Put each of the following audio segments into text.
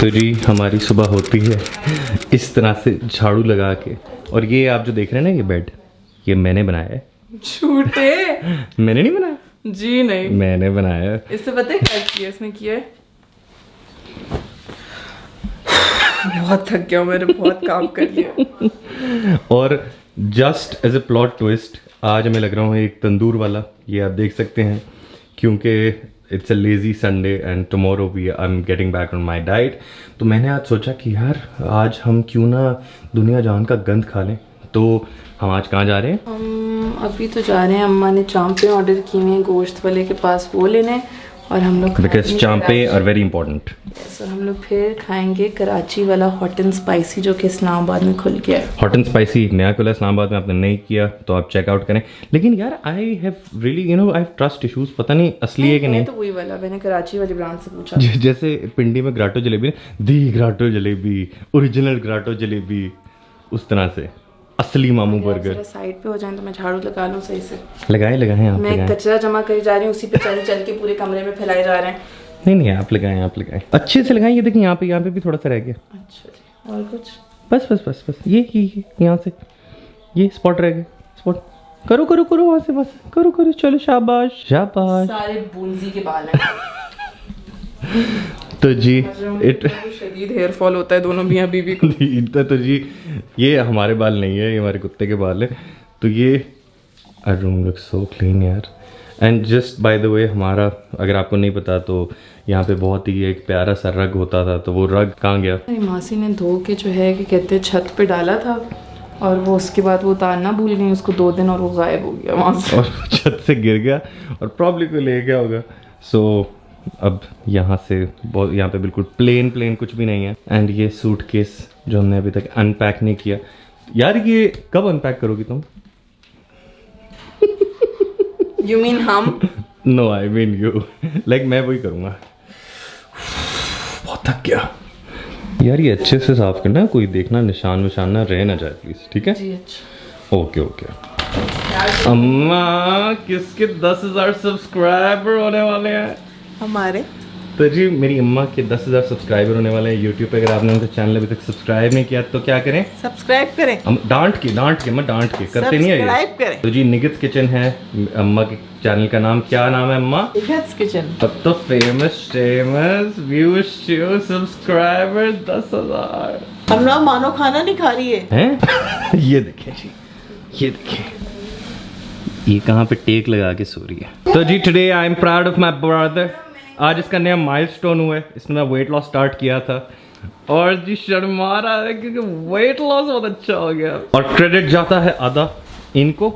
तो जी हमारी सुबह होती है इस तरह से झाड़ू लगा के। और ये आप जो देख रहे हैं ना, ये बेड ये मैंने बनाया है। झूठे। मैंने नहीं बनाया जी नहीं, मैंने बनाया है। इससे पता है क्या किया इसने? किया है बहुत थक गया हूं, मैंने बहुत काम कर लिया। और just as a plot twist आज मैं लग रहा हूँ एक तंदूर वाला, ये आप देख सकते हैं, क्योंकि it's a lazy Sunday and tomorrow we I am getting back on my diet. तो मैंने आज सोचा कि यार आज हम क्यों ना दुनिया जहान का गंद खा लें। तो हम आज कहाँ जा रहे हैं? हम अभी तो जा रहे हैं, अम्मा ने चांपे ऑर्डर किए हैं गोश्त वाले के पास, वो लेने। और हम लोग बिकॉज चांपे आर वेरी इंपॉर्टेंट। सो हम लोग फिर खाएंगे कराची वाला हॉट एंड स्पाइसी जो कि इस्लामाबाद में खुल गया है। हॉट एंड स्पाइसी नया खुला इस्लामाबाद में, आपने नहीं किया तो आप चेकआउट करें। लेकिन यार I have really I have trust issues, पता नहीं असली है कि नहीं। तो वही वाला मैंने कराची वाली ब्रांड से पूछा। जैसे पिंडी में ग्राटो जलेबी, दी ग्राटो जलेबी, ओरिजिनल ग्राटो जलेबी, उस तरह से असली मामू बर्गर। साइड पे हो जाए तो मैं झाड़ू लगा लूं सही से। लगाए आप मैं लगाएं। कचरा जमा कर जा रही हूँ, उसी पे चल के पूरे कमरे में फैलाए जा रहे हैं। नहीं आप लगाएं अच्छे से लगाएं। ये देखिए यहाँ पे भी थोड़ा सा रह गया। अच्छा जी, और कुछ? बस ये यहाँ से ये स्पॉट रह गया। स्पॉट करो वहाँ से, बस करो चलो, शाबाश। सारे बूंदी के बाल हैं। तो जी शदीद हेयर फॉल होता है दोनों मियां बीवी को। तो जी ये हमारे बाल नहीं है, ये हमारे कुत्ते के बाल है। तो ये आई रूम लुक सो क्लीन यार। And just by the way, हमारा अगर आपको नहीं पता तो यहाँ पे बहुत ही एक प्यारा सा रग होता था, तो वो रग कहाँ गया? मेरी मासी ने धो के जो है कि कहते छत पे डाला था, और वो उसके बाद वो उतारना भूल गई उसको 2 दिन, और वो गायब हो गया वहाँ से। और छत से गिर गया और प्रॉब्लम को ले गया होगा। सो अब यहाँ से बहुत, यहाँ पे बिल्कुल प्लेन कुछ भी नहीं है। एंड ये सूटकेस जो हमने अभी तक अनपैक नहीं किया। यार ये कब अनपैक करोगी तुम? You mean हम? No I mean you. Like मैं वही करूँगा। बहुत थक गया यार। ये अच्छे से साफ करना, कोई देखना निशान विशान ना रह ना जाए प्लीज, ठीक है? जी अच्छा। ओके। अम्मा किसके 10,000 सब्सक्राइबर होने वाले हैं? हमारे। तो जी मेरी अम्मा के 10,000 सब्सक्राइबर होने वाले हैं यूट्यूब पे। अगर आपने उनका चैनल अभी तक सब्सक्राइब नहीं किया तो क्या करें? सब्सक्राइब करें। हम डांट के करते नहीं है। सब्सक्राइब करें। तो जी निगित्स किचन है अम्मा के चैनल का नाम। क्या नाम है अम्मा? निगित्स किचन। अब तो फेमस व्यूज, सब्सक्राइबर 10,000। हम लोग मानो खाना नहीं खा रही हैं? ये देखिए जी, ये देखिए ये कहाँ पे टेक लगा के सो रही है। तो जी today I am proud of my brother. आज इसका नया माइलस्टोन हुआ है। इसने वेट लॉस स्टार्ट किया था और जी शर्मा रहा है क्योंकि वेट लॉस बहुत अच्छा हो गया। और क्रेडिट जाता है आधा इनको,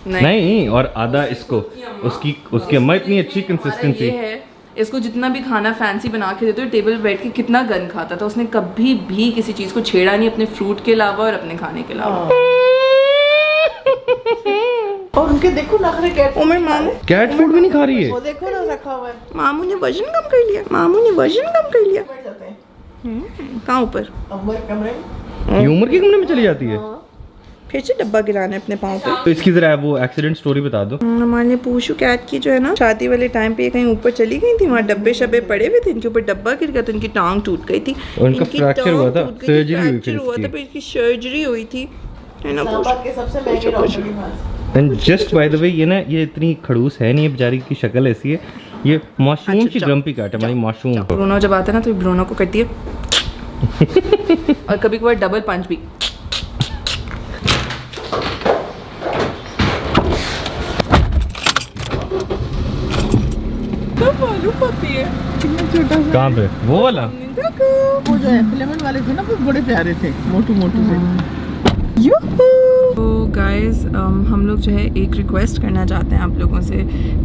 नहीं और आधा इसको। उसकी अम्मा इतनी अच्छी कंसिस्टेंसी है। इसको जितना भी खाना फैंसी बना के देते हो, टेबल पे बैठ के कितना गंद खाता था। उसने कभी भी किसी चीज को छेड़ा नहीं, अपने फ्रूट के अलावा और अपने खाने के अलावा। और उनके देखो नखरे कैट। ओ मेरी मामू कैट फूड भी नहीं खा रही है। वो देखो ना रखा हुआ है। मामू ने वजन कम कर लिया। कहाँ ऊपर? ये उम्र के कमरे में चली जाती है। फिर से डब्बा गिराना है अपने पाँव पे। तो इसकी जरा वो एक्सीडेंट स्टोरी बता दो। हमारे पूछू कैट की जो है ना, शादी वाले टाइम पे कहीं ऊपर चली गई थी, वहाँ डब्बे शब्बे पड़े हुए थे, इनके ऊपर डब्बा गिर गया तो इनकी टांग टूट गई थी। उनका फ्रैक्चर हुआ था, सर्जरी हुई थी हुआ था, फिर इसकी सर्जरी हुई थी, है ना। And just by the way ये इतनी खड़ूस है नहीं, बेचारी की शक्ल ऐसी है। ये माशूम की ग्रम्पी काट है हमारी माशूम। ब्रूनो जब आता है ना तो ब्रूनो को कटती है और कभी कभार डबल पंच भी। कहाँ पे? वो वाला वो जो है फिलामेंट वाले थे ना, वो बड़े प्यारे थे, मोटू से। तो गाइस हम लोग जो है एक रिक्वेस्ट करना चाहते हैं आप लोगों से,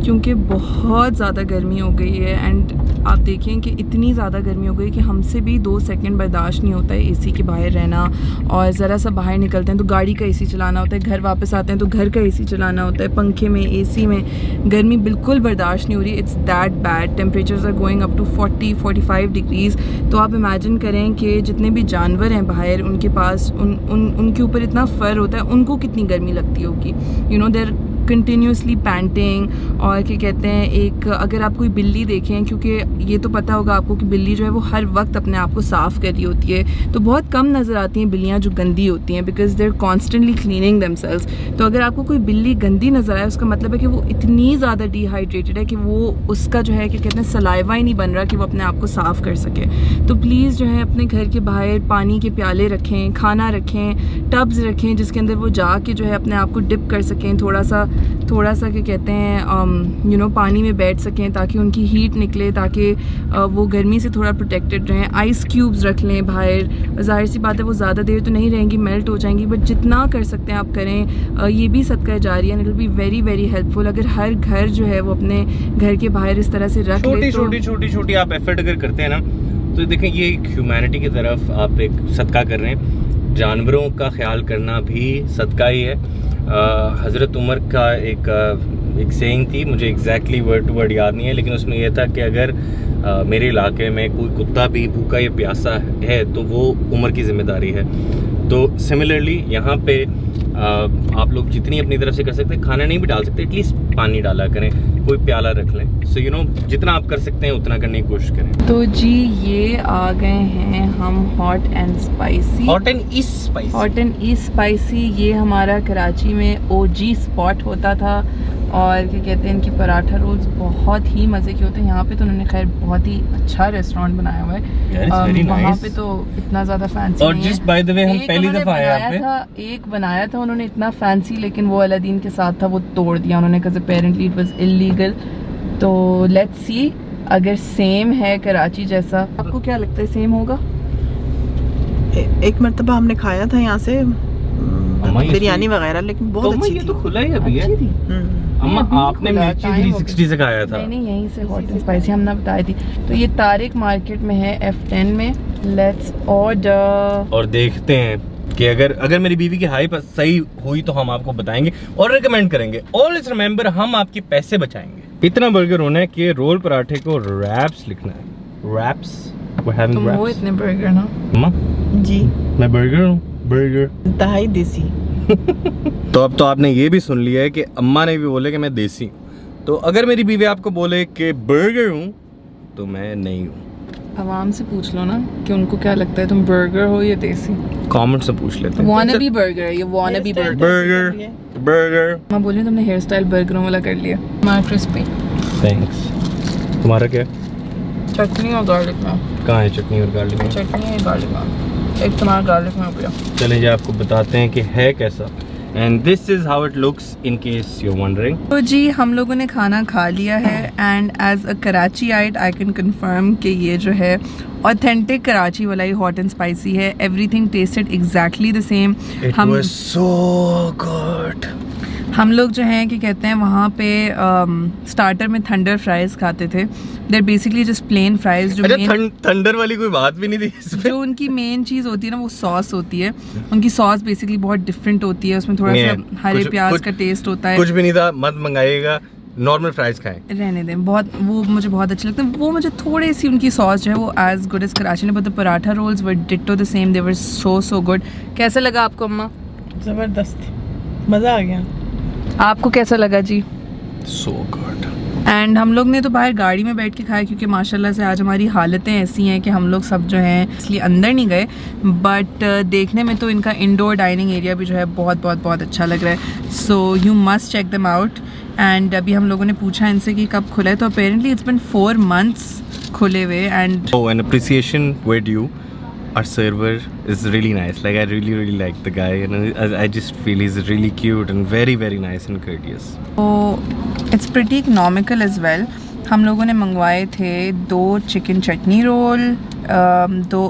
क्योंकि बहुत ज़्यादा गर्मी हो गई है। एंड आप देखें कि इतनी ज़्यादा गर्मी हो गई कि हमसे भी 2 सेकंड बर्दाश्त नहीं होता है एसी के बाहर रहना। और ज़रा सा बाहर निकलते हैं तो गाड़ी का एसी चलाना होता है, घर वापस आते हैं तो घर का एसी चलाना होता है, पंखे में, एसी में। गर्मी बिल्कुल बर्दाश्त नहीं हो रही। It's that bad. Temperatures are going up to 40-45 degrees. तो आप इमेजिन करें कि जितने भी जानवर हैं बाहर, उनके पास उनके ऊपर इतना फर होता है, उनको कितनी गर्मी लगती होगी। You know they're continuously panting, और क्या कहते हैं एक अगर आप कोई बिल्ली देखें, क्योंकि ये तो पता होगा आपको कि बिल्ली जो है वो हर वक्त अपने आप को साफ़ कर रही होती है, तो बहुत कम नज़र आती हैं बिल्लियाँ जो गंदी होती हैं, because they are constantly cleaning themselves. तो अगर आपको कोई बिल्ली गंदी नज़र आए, उसका मतलब है कि वो इतनी ज़्यादा डिहाइड्रेटेड है कि वो उसका जो है क्या कहते हैं सलाइवा ही नहीं बन रहा कि वो अपने आप को साफ़ कर सके। तो प्लीज़ जो है अपने घर के बाहर पानी के प्याले रखें, खाना रखें, टब्स रखें जिसके अंदर वो जाके जो है अपने आप को डिप कर सकें, थोड़ा सा क्या कहते हैं पानी में बैठ सकें, ताकि उनकी हीट निकले, ताकि वो गर्मी से थोड़ा प्रोटेक्टेड रहें। आइस क्यूब्स रख लें बाहर, जाहिर सी बात है वो ज़्यादा देर तो नहीं रहेंगी, मेल्ट हो जाएंगी, बट जितना कर सकते हैं आप करें। ये भी सदका जारिया है, it will be very very helpful. अगर हर घर जो है वो अपने घर के बाहर इस तरह से रख ले, छोटी आप एफर्ट अगर करते हैं ना, तो देखें ये एक ह्यूमैनिटी की तरफ आप एक सदका कर रहे हैं। जानवरों का ख्याल करना भी सदका ही है। हज़रत उमर का एक सेइंग थी, मुझे एग्जैक्टली वर्ड टू वर्ड याद नहीं है, लेकिन उसमें यह था कि अगर मेरे इलाके में कोई कुत्ता भी भूखा या प्यासा है तो वो उमर की ज़िम्मेदारी है। तो सिमिलरली यहाँ पे आप लोग जितनी अपनी तरफ से कर सकते हैं, खाना नहीं भी डाल सकते, एटलीस्ट पानी डाला करें, कोई प्याला रख लें। सो जितना आप कर सकते हैं उतना करने की कोशिश करें। तो जी ये आ गए हैं हम hot and spicy. Hot and east spicy ये हमारा कराची में OG स्पॉट होता था, और क्या कहते हैं इनकी पराठा रोल्स बहुत ही मज़े के होते हैं। यहाँ पे तो उन्होंने खैर बहुत ही अच्छा रेस्टोरेंट बनाया हुआ है, वहाँ पे तो इतना ज़्यादा फैंसी और जिस बाय द वे हम पहली दफ़ा आए यहाँ पे, एक बनाया था उन्होंने इतना फैंसी, लेकिन वो अलादीन के साथ था, वो तोड़ दिया उन्होंने, because apparently it was illegal. तो लेट्स सी अगर सेम है कराची जैसा। आपको क्या लगता है सेम होगा? एक मरतबा हमने खाया था यहाँ से बिरयानी वगैरह, लेकिन बहुत अच्छी ये तो खुला ही अभी है। अम्मा आपने मिर्ची 360 से खाया था। नहीं यहीं से हॉट एंड स्पाइसी हमने बताई थी। तो ये तारिक मार्केट में है, F10 में। लेट्स ऑर्डर और देखते हैं कि अगर मेरी बीवी की हाइप सही हुई तो हम आपको बताएंगे और रिकमेंड करेंगे। ऑलवेज रिमेंबर, हम आपके पैसे बचाएंगे। इतना बर्गर होना है कि रोल पराठे को रैप्स लिखना है। रैप्स तुम हो इतने बर्गर ना? अम्मा जी मैं बर्गर हूँ, बर्गर इंतहाई देसी। तो अब तो आपने ये भी सुन लिया है कि अम्मा ने भी बोले कि मैं देसी हूँ। तो अगर मेरी बीवी आपको बोले कि बर्गर हूँ तो मैं नहीं हूँ। आवाम से पूछ लो ना कि उनको क्या लगता है, तुम बर्गर हो या देसी? कमेंट से पूछ लेते हैं। वानाबी बर्गर है ये, वानाबी बर्गर। मैं बोली तुमने हेयर स्टाइल बर्गरों वाला कर लिया। My crispy. थैंक्स। तुम्हारा क्या? चटनी और गार्लिक में। कहाँ है चटनी और गार्लिक में? चटनी है गार्लिक में, एक तुम्हारा गार्लिक में हो गया। चलें जी आपको बताते हैं कि है कैसा। And this is how it looks in case you are wondering. तो जी हम लोगों ने खाना खा लिया है, and as a Karachiite I can confirm कि ये जो है ऑथेंटिक कराची वाला ही हॉट एंड स्पाइसी है। Everything tasted exactly the same. हम वाज सो गुड। हम लोग जो हैं कि कहते हैं वहाँ पे स्टार्टर में थंडर फ्राइज खाते थे। देर बेसिकली जस्ट प्लेन फ्राइज। जो थंडर वाली कोई बात भी नहीं थी इसमें। जो उनकी मेन चीज़ होती है ना वो सॉस होती है। उनकी सॉस बेसिकली बहुत डिफरेंट होती है, उसमें थोड़ा सा हरे प्याज का टेस्ट होता है। कुछ भी नहीं था, मत मंगाइएगा, नॉर्मल फ्राइज खाएं, रहने दें। बहुत वो मुझे बहुत अच्छे लगते हैं। वो मुझे थोड़ी सी उनकी सॉस जो है वो एज गुड एज कराची ने, but the paratha rolls were ditto the same, they were so good. कैसा लगा आपको अम्मा? ज़बरदस्त, मज़ा आ गया। आपको कैसा लगा जी? So good. एंड हम लोग ने तो बाहर गाड़ी में बैठ के खाया, क्योंकि माशाल्लाह से आज हमारी हालतें ऐसी हैं कि हम लोग सब जो हैं इसलिए अंदर नहीं गए, बट देखने में तो इनका इंडोर डाइनिंग एरिया भी जो है बहुत अच्छा लग रहा है। So you must check them out. And अभी हम लोगों ने पूछा इनसे कि कब खुला है, तो अपेरेंटली इट्स बिन 4 months खुले हुए। And an appreciation with you, our server is really nice. Like I really like the guy, and I just feel he's really cute and very nice and courteous. So it's pretty economical as well. हम लोगों ने मंगवाए थे 2 chicken चटनी role,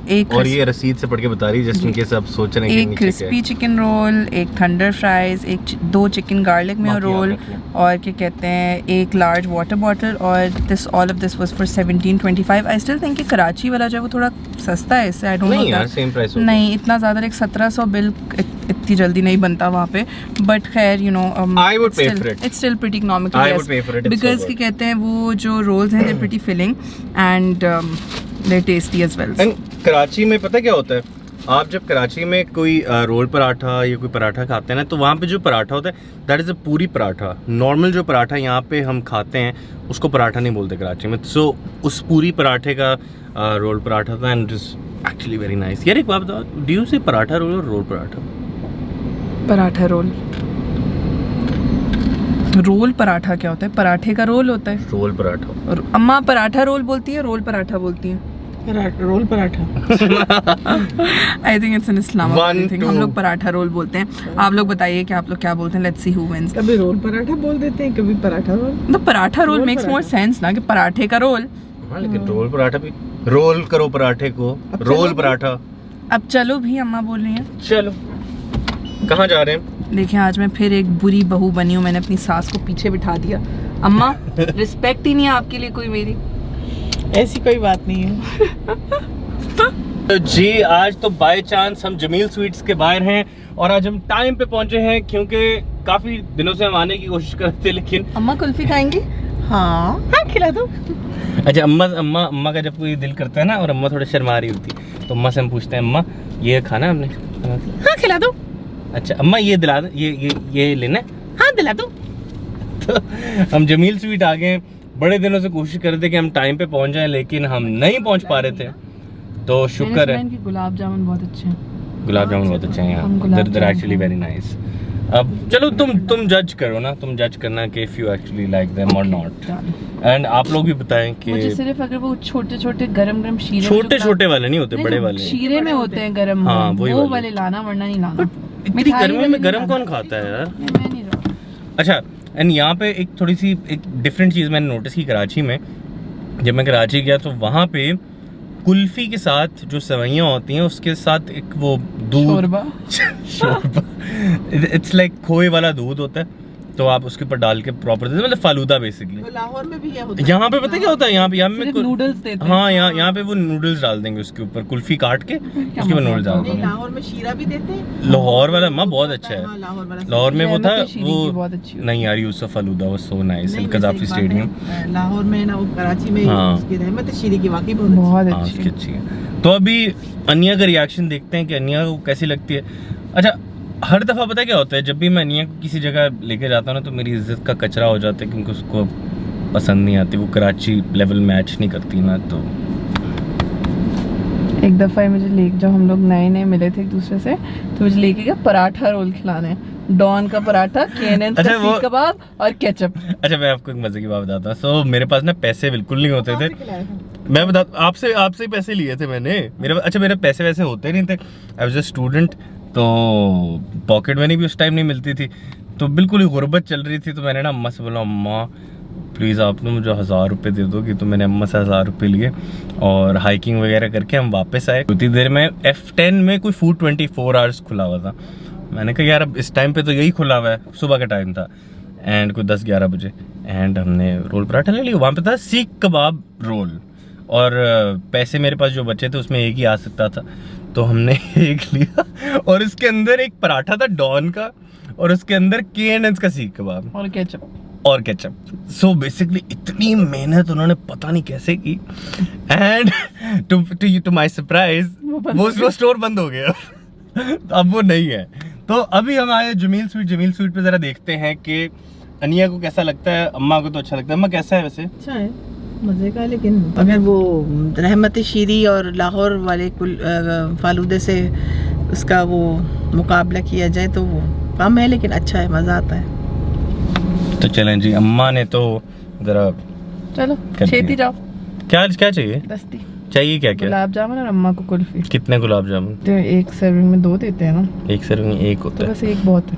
एक और ये रसीद से पढ़ के बता रही है जस्ट इन केस आप सोच रहे हैं कि एक क्रिस्पी चिकन रोल, एक थंडर फ्राइज, 2 चिकन गार्लिक में रोल, और क्या कहते हैं एक लार्ज वाटर बॉटल। और this all of this was for 1725। I still think कि कराची वाला जो है वो थोड़ा सस्ता है इससे। आई डोंट नो यार सेम प्राइस नहीं इतना ज़्यादा, एक 1700 बिल इतनी जल्दी नहीं बनता वहाँ पे, बट खैर you know it's still pretty economical because क्या कहते हैं वो जो रोल्स हैं they pretty filling and they're tasty as well. And Karachi में पता क्या होता है, आप जब कराची में कोई रोल पराठा या कोई पराठा खाते हैं ना, तो वहाँ पे जो पराठा होता है दैट इज़ अ पूरी पराठा। नॉर्मल जो पराठा यहाँ पे हम खाते हैं उसको पराठा नहीं बोलते कराची में। सो उस पूरी पराठे का रोल पराठा था and it is actually very nice. यार एक बात बताओ, do you say paratha roll और roll paratha? Paratha roll. Roll paratha क्या होता है? पराठे का रोल होता है रोल पराठा। और अम्मा पराठा रोल बोलती है, रोल पराठा बोलती है। Roll paratha. I think it's an Islamabadi thing. हम लोग पराठा रोल बोलते हैं। आप लोग बताइए कि आप लोग क्या बोलते हैं। Let's see who wins. कभी रोल पराठा बोल देते हैं, कभी पराठा रोल। तो paratha roll makes more sense ना कि पराठे का रोल। हाँ लेकिन रोल पराठा भी, रोल करो पराठे को, रोल पराठा। अब चलो भी, अम्मा बोल रही हैं। चलो, कहाँ जा रहे हैं? देखिए आज मैं फिर एक बुरी बहू बनी हूँ। मैंने अपनी सास को पीछे बिठा दिया। अम्मा रिस्पेक्ट ही नहीं है आपके लिए कोई मेरी। ऐसी कोई बात नहीं है। तो जी आज तो बाय चांस हम जमील स्वीट्स के बाहर हैं और आज हम टाइम पे पहुंचे हैं, क्योंकि काफी दिनों से हम आने की कोशिश कर रहे थे लेकिन। अम्मा कुल्फी खाएंगी? हाँ खिला दो। अच्छा अम्मा का जब कोई दिल करता है ना, और अम्मा थोड़ा शर्मा रही होती है, तो अम्मा से हम पूछते हैं अम्मा ये खाना हमने? हाँ खिला दो। अच्छा अम्मा ये दिला दो, ये लेना? हाँ दिला दो। तो हम जमील स्वीट आ गए। बड़े दिनों से कोशिश कर रहे थे कि हम टाइम पे पहुंच जाएं, लेकिन हम नहीं पहुंच पा रहे थे। तो शुक्र है। गुलाब जामुन बहुत अच्छे हैं। गुलाब जामुन बहुत अच्छे हैं यहाँ, they're actually very nice। अब चलो तुम जज करो ना, तुम जज करना कि if you actually like them or not। And आप लोग भी बताएं कि मुझे सिर्फ अगर वो छोटे छोटे गरम शीरे, छोटे वाले नहीं होते, बड़े वाले शीरे में होते हैं गरम, हाँ, वो वाले लाना, वरना नहीं लाना। इतनी गर्मी में गरम कौन खाता है यार? मैं नहीं रहा। अच्छा एंड यहाँ पे एक थोड़ी सी एक डिफरेंट चीज़ मैंने नोटिस की कराची में। जब मैं कराची गया तो वहाँ पे कुल्फी के साथ जो सेवइयाँ होती हैं उसके साथ एक वो दूध शोरबा इट्स लाइक खोए वाला दूध होता है, तो आप उसके ऊपर डाल के प्रॉपर देते, मतलब फालूदा बेसिकली। लाहौर में भी होता है। यहाँ पे पता है क्या होता है? यहाँ पे नूडल्स देते हैं। हाँ यहाँ पे वो नूडल्स डाल देंगे उसके ऊपर, कुल्फी काट के उसके ऊपर नूडल्स डाल देंगे। लाहौर में शीरा भी देते हैं। लाहौर वाला माँ बहुत अच्छा है। लाहौर में वो था वो नहीं यार, यूसुफ फालूदा वो so nice in Gaddafi stadium. Lahore में ना, वो कराची में उसकी रहमत शीरे की वाकई बहुत अच्छी है। तो अभी अनिया का रिएक्शन देखते हैं कि अनिया को कैसी लगती है। अच्छा हर दफ़ा पता है क्या होता है, जब भी मैं अनिया को किसी जगह लेके जाता हूँ ना, तो मेरी इज्जत का कचरा हो जाता है, क्योंकि उसको पसंद नहीं आती, वो कराची लेवल मैच नहीं करती ना। तो एक दफ़ा मुझे जब हम लोग नए मिले थे एक दूसरे से, तो मुझे लेके गया पराठा रोल खिलाने। डॉन का पराठा, केनन का सीख कबाब और केचप। अच्छा मैं आपको एक मजे की बात बताता हूँ। सो मेरे पास ना पैसे बिल्कुल नहीं होते थे। मैं बता आपसे ही पैसे लिए थे मैंने। मेरे पैसे वैसे होते नहीं थे। आई वाज अ स्टूडेंट, तो पॉकेट मनी भी उस टाइम नहीं मिलती थी, तो बिल्कुल ही गुर्बत चल रही थी। तो मैंने ना अम्मा से बोला अम्मा प्लीज़ आप ना मुझे 1000 रुपये दे दोगी। तो मैंने अम्मा से 1000 रुपये लिए और हाइकिंग वगैरह करके हम वापस आए। उतनी देर में F10 में कोई फूड 24 आवर्स खुला हुआ था। मैंने कहा यार अब इस टाइम पे तो यही खुला हुआ है, सुबह का टाइम था एंड कोई 10-11 बजे, एंड हमने रोल पराठा ले लिया। वहाँ पे था सीख कबाब रोल, और पैसे मेरे पास जो बचे थे उसमें एक ही आ सकता था, तो हमने एक लिया। और इसके अंदर एक पराठा था डॉन का, और उसके अंदर केएनएन का सीख कबाब और केचप। सो बेसिकली इतनी मेहनत उन्होंने पता नहीं कैसे की, एंड टू माय सरप्राइज वो स्टोर बंद हो गया। अब वो नहीं है। तो अभी हम आए जमील स्वीट पे जरा देखते हैं कि अनिया को कैसा लगता है। अम्मा को तो अच्छा लगता है। अम्मा कैसा है वैसे? अच्छा है, मजे का। लेकिन अगर वो रहमती शीरी और लाहौर वाले फालूदे से उसका वो मुकाबला किया जाए तो वो कम है, लेकिन अच्छा है, मज़ा आता है। तो चलें जी, अम्मा ने तो जरा चलो छेती जाओ। क्या चाहिए? दस्ती चाहिए क्या गुलाब जामुन और अम्मा को कुल्फी। कितने गुलाब जामुन? तो एक सर्विंग में 2 देते हैं ना। एक सर्विंग में 1 होता है, बस एक बहुत है।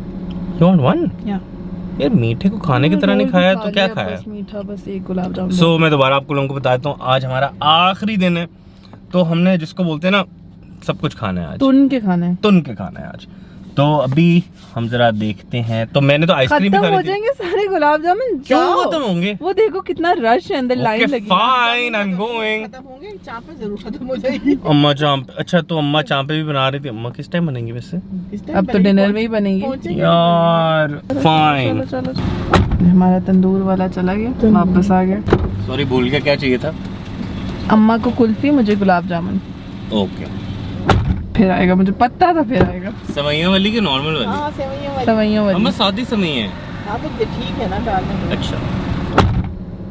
You want one? यार मीठे को खाने की तरह नहीं खाया तो क्या खाया? बस मीठा, बस एक गुलाब जामुन। सो मैं दोबारा आपको लोगों को बता देता हूँ, आज हमारा आखिरी दिन है, तो हमने जिसको बोलते हैं ना सब कुछ खाना है आज, तुन के खाना है आज। तो अभी हम जरा देखते हैं। तो मैंने तो आइसक्रीम भी खा ली थी। हो जाएंगे सारे गुलाब जामुन। क्यों खत्म होंगे? वो देखो कितना रश है, अंदर लाइन लगी है। Fine, I am going. खत्म होंगे, चापे जरूर खत्म हो जाएगी। अम्मा चांप, अच्छा तो अम्मा चांपे भी बना रही थी। अम्मा किस टाइम बनेंगी वैसे? अब तो डिनर में ही बनेगी यार। फाइन, चलो हमारा तंदूर वाला चला गया, वापस आ गया। सॉरी भूल गया, क्या चाहिए था? अम्मा को कुल्फी, मुझे गुलाब जामुन। ओके फिर आएगा, मुझे पता था फिर आएगा। सवैया वाली की नॉर्मल वाली? हाँ सेवइयां वाली। सवैया वाली। हम सादी समय है। हाँ तो ठीक है ना, डालने दो। अच्छा,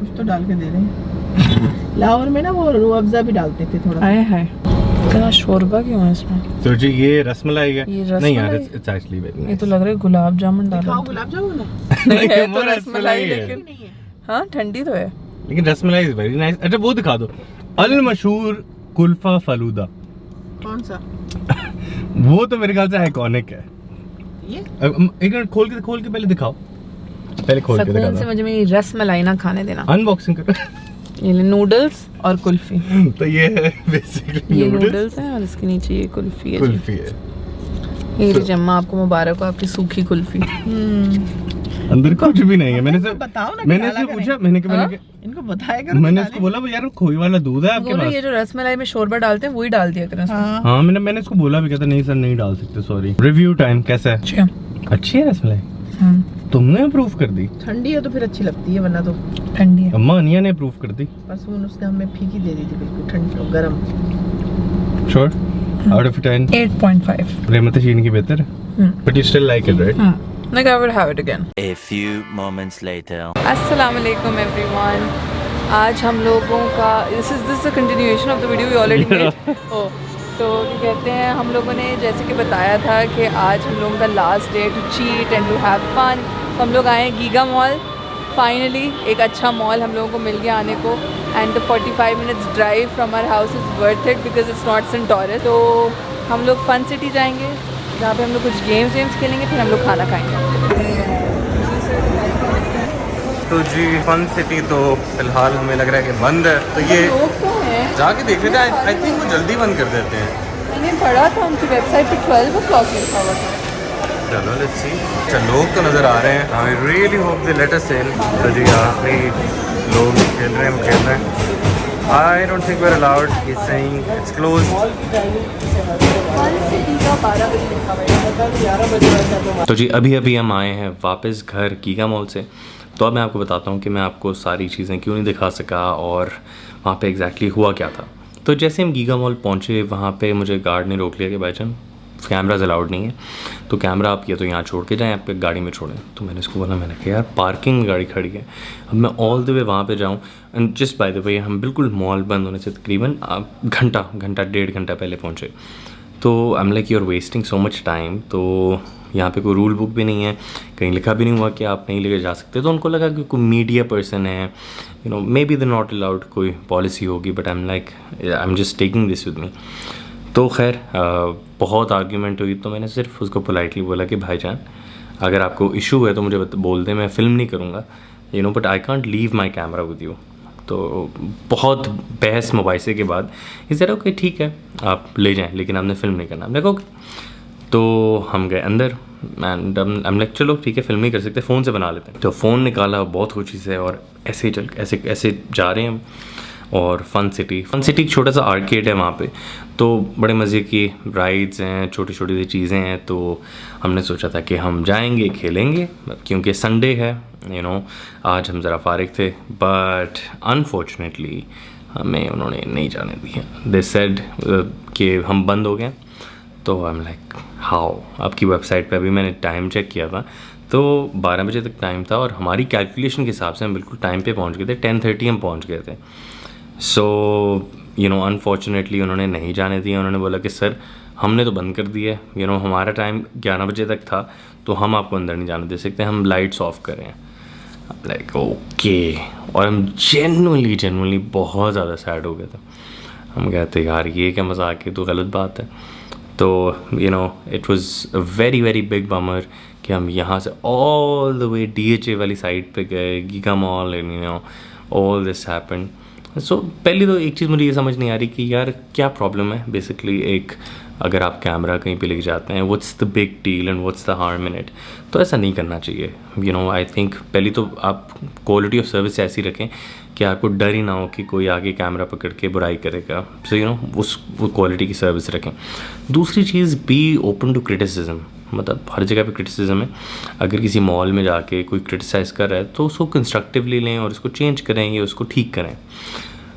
कुछ तो डाल के दे रहे हैं। लाहौर में ना वो रूह अफ़ज़ा भी डालते थे थोड़ा। आए हाय, इतना शोरबा क्यों है इसमें? तो जी ये रसमलाई है? ये रसमलाई? नहीं यार, इट्स एक्चुअली वेरी ये तो लग रहा है गुलाब जामुन डाला खाओ है। गुलाब जामुन है। नहीं है तो वो रसमलाई, है। लेकिन नहीं है। हाँ ठंडी तो है। लेकिन रसमलाई इज वेरी नाइस। अच्छा वो दिखा दो, अल मशहूर कुल्फा फलूदा। कौन सा? वो तो मेरे ख्याल से आइकॉनिक है। ये एक मिनट खोल के पहले दिखाओ, पहले खोल के सुकून से दिखा मुझे मेरी रसमलाई ना खाने देना। दो, अनबॉक्सिंग करो। ये ले नूडल्स और कुल्फी। तो ये है बेसिकली ये नूडल्स हैं और इसके नीचे ये कुल्फी है। कुल्फी है। ये ली जम्मा, आपको मुबारक हो आपकी सूखी कुल्फी। अंदर कुछ भी नहीं है। मैंने से बताओ ना, मैंने डाला से करें। पूछा, मैंने इनको बताया करो। मैंने उसको बोला यार खोई वाला दूध है आपके बोलो पास? ये जो रसमलाई में शोरबा डालते हैं वही डाल दिया करें। हाँ हाँ मैंने उसको बोला भी, कहता नहीं सर नहीं डाल सकते, सॉरी। रिव्यू टाइम कैसा है? अच्छा। अच्छी है रसमलाई? तुमने अप्रूव कर दी? ठंडी है तो फिर अच्छी लगती है, वरना तो ठंडी है। अम्मा अनिया ने अप्रूव कर दी। परसों उसने हमें फीकी दे दी थी, बिल्कुल ठंडी गर्म। श्योर? Out of 10 8.5। रहमत शीन की बेहतर है, but you still like it right? Like I would have it again. A few moments later. अस्सलाम वालेकुम एवरीवन। आज हम लोगों का this is a continuation of the video we already made. तो क्या कहते हैं, हम लोगों ने जैसे कि बताया था कि आज हम लोगों का last day to cheat and to have fun. तो हम लोग आए हैं गीगा मॉल। फाइनली एक अच्छा मॉल हम लोगों को मिल गया आने को, and the 45 minutes drive from our house is worth it because it's not Centaurus. तो हम लोग फन सिटी जाएंगे जहाँ पे हम लोग कुछ गेम्स खेलेंगे, फिर हम लोग खाना खाएंगे। तो जी फन सिटी तो फिलहाल हमें लग रहा है कि बंद है, तो ये लोग तो हैं, जाके देख लेते हैं। आई थिंक वो जल्दी बंद कर देते हैं। मैंने पढ़ा था उनकी वेबसाइट पे 12 o'clock लिखा हुआ था। चलो लेट्स सी। अच्छा लोग तो नज़र आ रहे हैं। I really hope they let us in. तो जी आखिरी लोग खेल रहे हैं, वो खेल रहे हैं। I don't think we are allowed, he is saying it's closed. तो जी अभी अभी हम आए हैं वापस घर गीगा मॉल से। तो अब मैं आपको बताता हूँ कि मैं आपको सारी चीज़ें क्यों नहीं दिखा सका और वहाँ पे एग्जैक्टली हुआ क्या था। तो जैसे हम गीगा मॉल पहुँचे, वहाँ पे मुझे गार्ड ने रोक लिया कि भाईजान कैमराज अलाउड नहीं है, तो कैमरा आप या तो यहाँ छोड़ के जाएँ, आपके गाड़ी में छोड़ें। तो मैंने इसको बोला, मैंने कहा यार पार्किंग में गाड़ी खड़ी है, अब मैं ऑल द वे वहाँ पे जाऊँ। And just by the way हम बिल्कुल मॉल बंद होने से तकरीबन घंटा डेढ़ घंटा पहले पहुँचे। तो I am like you are wasting so much time. तो यहाँ पे कोई रूल बुक भी नहीं है, कहीं लिखा भी नहीं हुआ कि आप नहीं लेके जा सकते। तो उनको लगा कि कोई मीडिया पर्सन है, you know may be the not allowed, कोई पॉलिसी होगी, but I am like I am just taking this with me. तो खैर बहुत आर्ग्यूमेंट हुई, तो मैंने सिर्फ उसको पोलाइटली बोला कि भाईजान अगर आपको इशू है तो मुझे बोल दें, मैं फ़िल्म नहीं करूँगा, you know, but I can't leave my camera with you. तो बहुत बहस मुबाइसे के बाद इस तरह ओके ठीक है आप ले जाएं, लेकिन आपने फ़िल्म नहीं करना। हमने कहा तो हम गए अंदर एंड हम लाइक चलो ठीक है फ़िल्म नहीं कर सकते, फ़ोन से बना लेते हैं। तो फ़ोन निकाला बहुत खुशी से और ऐसे ऐसे जा रहे हैं हम। और फ़न सिटी एक छोटा सा आर्केड है वहाँ पे, तो बड़े मज़े की राइड्स हैं, छोटी छोटी सी चीज़ें हैं। तो हमने सोचा था कि हम जाएंगे खेलेंगे क्योंकि संडे है, यू नो, आज हम ज़रा फारिग थे। बट अनफॉर्चुनेटली हमें उन्होंने नहीं जाने दिया। दे सेड कि हम बंद हो गए। तो आई एम लाइक हाउ, आपकी वेबसाइट पे अभी मैंने टाइम चेक किया था तो 12 बजे तक टाइम था और हमारी कैलकुलेशन के हिसाब से हम बिल्कुल टाइम पे पहुंच गए थे, 10:30 हम पहुंच गए थे। सो यू नो अनफॉर्चुनेटली उन्होंने नहीं जाने दिया। उन्होंने बोला कि सर हमने तो बंद कर दिया है, यू नो हमारा टाइम 11 बजे तक था तो हम आपको अंदर नहीं जाने दे सकते, हम लाइट्स ऑफ कर रहे हैं। लाइक ओके, और हम जेन्युइनली बहुत ज़्यादा सैड हो गए थे। हम कहते यार ये क्या मजाक है, तो गलत बात है। तो you know it was a very very big bummer कि हम यहाँ से ऑल द वे DHA वाली साइड पे गए, Giga Mall, you know all this happened. So पहली तो एक चीज़ मुझे ये समझ नहीं आ रही कि यार क्या प्रॉब्लम है। बेसिकली एक अगर आप कैमरा कहीं पे लेके जाते हैं, what's the big deal and what's the harm in it. तो ऐसा नहीं करना चाहिए, यू नो। आई थिंक पहली तो आप क्वालिटी ऑफ सर्विस ऐसी रखें कि आपको डर ही ना हो कि कोई आगे कैमरा पकड़ के बुराई करेगा। सो यू नो वो क्वालिटी की सर्विस रखें। दूसरी चीज़, बी ओपन टू क्रिटिसिज्म। मतलब हर जगह पे क्रिटिसिज्म है। अगर किसी मॉल में जाके कोई क्रिटिसाइज़ कर रहा है तो उसको कंस्ट्रक्टिवली लें और उसको चेंज करें या उसको ठीक करें।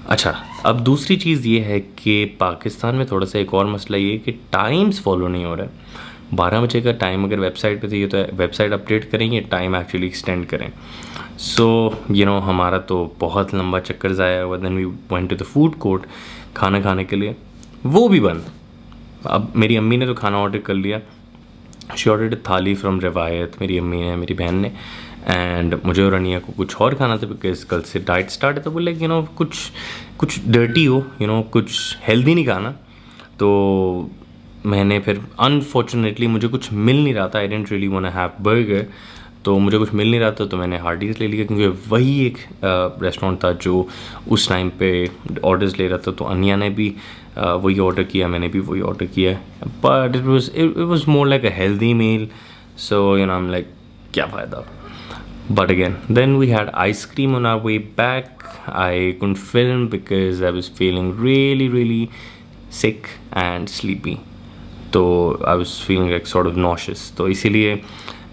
अच्छा, अब दूसरी चीज़ ये है कि पाकिस्तान में थोड़ा सा एक और मसला ये है कि टाइम्स फॉलो नहीं हो रहा है। 12 बजे का टाइम अगर वेबसाइट पे चाहिए तो वेबसाइट अपडेट करेंगे, टाइम एक्चुअली एक्सटेंड करें। सो यू नो हमारा तो बहुत लंबा चक्कर ज़ाया हुआ। Then we went to the food court खाना खाने के लिए, वो भी बंद। अब मेरी अम्मी ने तो खाना ऑर्डर कर लिया, शी ऑर्डर्ड थाली फ्रॉम रिवायत, मेरी अम्मी ने, मेरी बहन ने, एंड मुझे और अनिया को कुछ और खाना था बिकॉज कल से डाइट स्टार्ट है। तो बोले यू नो कुछ डर्टी हो, यू नो कुछ हेल्दी नहीं खाना। तो मैंने फिर अनफॉर्चुनेटली मुझे कुछ मिल नहीं रहा था, I didn't really want to have burger, तो मुझे कुछ मिल नहीं रहा था तो मैंने हार्डीज़ ले लिया क्योंकि वही एक रेस्टोरेंट था जो उस टाइम पे ऑर्डर्स ले रहा था। तो अनिया ने भी वही ऑर्डर किया, मैंने भी वही ऑर्डर किया, but it was more like a healthy meal. So you know I am like क्या फ़ायदा। But again, then we had ice cream on our way back. I couldn't film because I was feeling really sick and sleepy. तो I was feeling like sort of nauseous. तो इसीलिए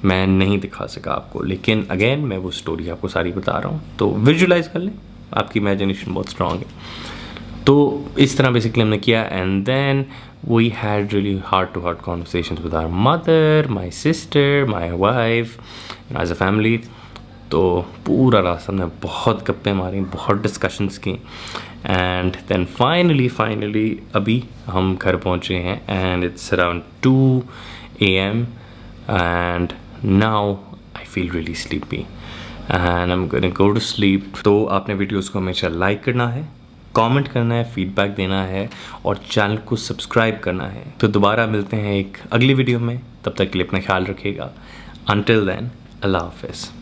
मैं नहीं दिखा सका आपको, लेकिन अगेन मैं वो स्टोरी आपको सारी बता रहा हूँ, तो विजुलाइज कर लें, आपकी इमेजिनेशन बहुत स्ट्रॉन्ग है। तो इस तरह बेसिकली हमने किया, and then we had really heart to heart conversations with our mother, my sister, my wife, as a family. तो पूरा रास्ता हमने बहुत गप्पे मारी, बहुत डिस्कशंस की, एंड देन फाइनली अभी हम घर पहुँचे हैं and it's around 2 AM and now I feel really sleepy and I am going to go to sleep. तो आपने वीडियोस को हमेशा लाइक करना है, कमेंट करना है, फीडबैक देना है और चैनल को सब्सक्राइब करना है। तो दोबारा मिलते हैं एक अगली वीडियो में, तब तक के लिए अपना ख्याल रखिएगा। अंटिल देन, अल्लाह हाफिज़।